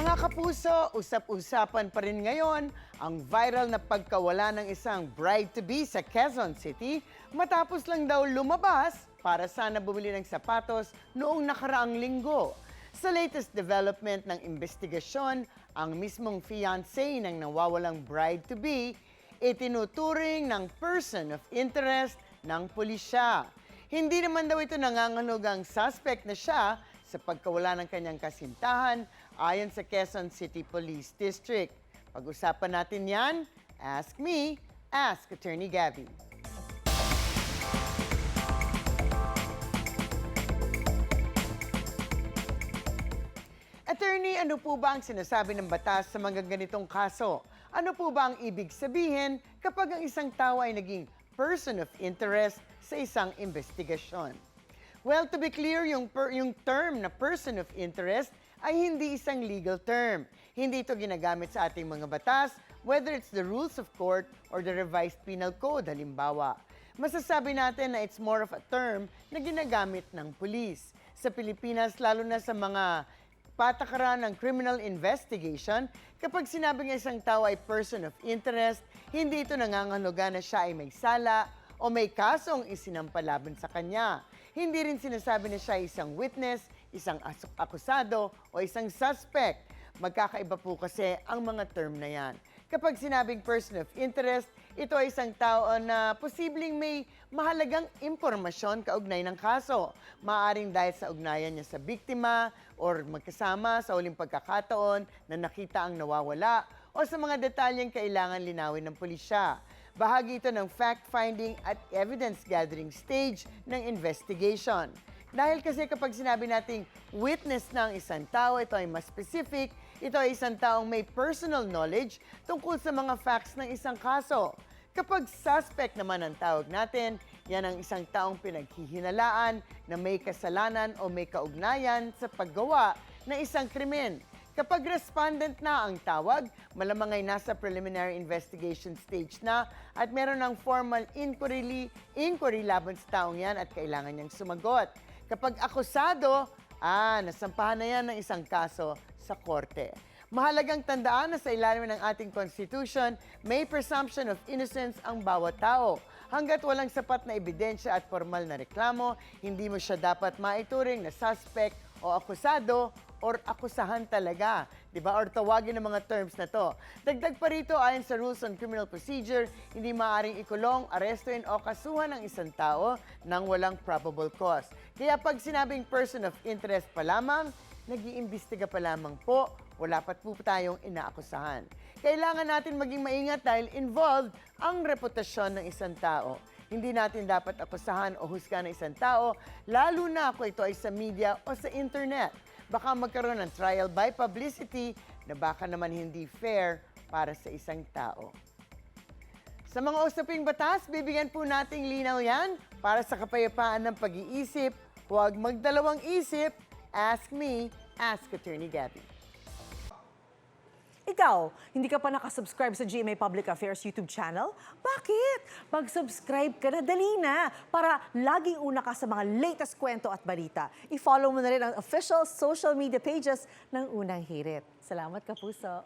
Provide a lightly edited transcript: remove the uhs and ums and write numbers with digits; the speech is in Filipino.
Mga kapuso, usap-usapan pa rin ngayon ang viral na pagkawala ng isang bride-to-be sa Quezon City matapos lang daw lumabas para sana bumili ng sapatos noong nakaraang linggo. Sa latest development ng investigasyon, ang mismong fiancé ng nawawalang bride-to-be itinuturing ng person of interest ng pulisya. Hindi naman daw ito nanganganog ang suspect na siya sa pagkawala ng kanyang kasintahan ayon sa Quezon City Police District. Pag-usapan natin yan, Ask Me, Ask Attorney Gabby. Attorney, ano po ba ang sinasabi ng batas sa mga ganitong kaso? Ano po ba ang ibig sabihin kapag ang isang tao ay naging person of interest sa isang investigasyon? Well, to be clear, yung term na person of interest ay hindi isang legal term. Hindi ito ginagamit sa ating mga batas, whether it's the rules of court or the revised penal code, halimbawa. Masasabi natin na it's more of a term na ginagamit ng pulis. Sa Pilipinas, lalo na sa mga patakaran ng criminal investigation, kapag sinabing isang tao ay person of interest, hindi ito nangangahulugan na siya ay may sala o may kasong isinampalaban sa kanya. Hindi rin sinasabi na siya ay isang witness, isang akusado o isang suspect. Magkakaiba po kasi ang mga term na yan. Kapag sinabing person of interest, ito ay isang tao na posibleng may mahalagang impormasyon kaugnay ng kaso. Maaring dahil sa ugnayan niya sa biktima or magkasama sa huling pagkakataon na nakita ang nawawala o sa mga detalyeng kailangan linawin ng pulisya. Bahagi ito ng fact-finding at evidence-gathering stage ng investigation. Dahil kasi kapag sinabi nating witness ng isang tao, ito ay mas specific, ito ay isang taong may personal knowledge tungkol sa mga facts ng isang kaso. Kapag suspect naman ang tawag natin, yan ang isang taong pinaghihinalaan na may kasalanan o may kaugnayan sa paggawa ng isang krimen. Kapag respondent na ang tawag, malamang ay nasa preliminary investigation stage na at meron ng formal inquiry laban sa taong yan at kailangan niyang sumagot. Kapag akusado, nasampahan na yan ng isang kaso sa korte. Mahalagang tandaan na sa ilalim ng ating Constitution, may presumption of innocence ang bawat tao. Hanggat walang sapat na ebidensya at formal na reklamo, hindi mo siya dapat maituring na suspect o akusado or akusahan talaga, di ba? Or tawagin ng mga terms na to. Dagdag pa rito, ayon sa Rules on Criminal Procedure, hindi maaaring ikulong, arestuin o kasuhan ng isang tao nang walang probable cause. Kaya pag sinabing person of interest pa lamang, nag-iimbestiga pa lamang po, wala pa po tayong inaakusahan. Kailangan natin maging maingat dahil involved ang reputasyon ng isang tao. Hindi natin dapat akusahan o husgahan ng isang tao, lalo na kung ito ay sa media o sa internet. Baka magkaroon ng trial by publicity na baka naman hindi fair para sa isang tao. Sa mga usaping batas, bibigyan po nating linaw yan para sa kapayapaan ng pag-iisip. Huwag magdalawang isip. Ask me, ask Attorney Gabby. Ikaw, hindi ka pa nakasubscribe sa GMA Public Affairs YouTube channel? Bakit? Mag-subscribe ka na, dali na, para laging una ka sa mga latest kwento at balita. I-follow mo na rin ang official social media pages ng Unang Hirit. Salamat, Kapuso.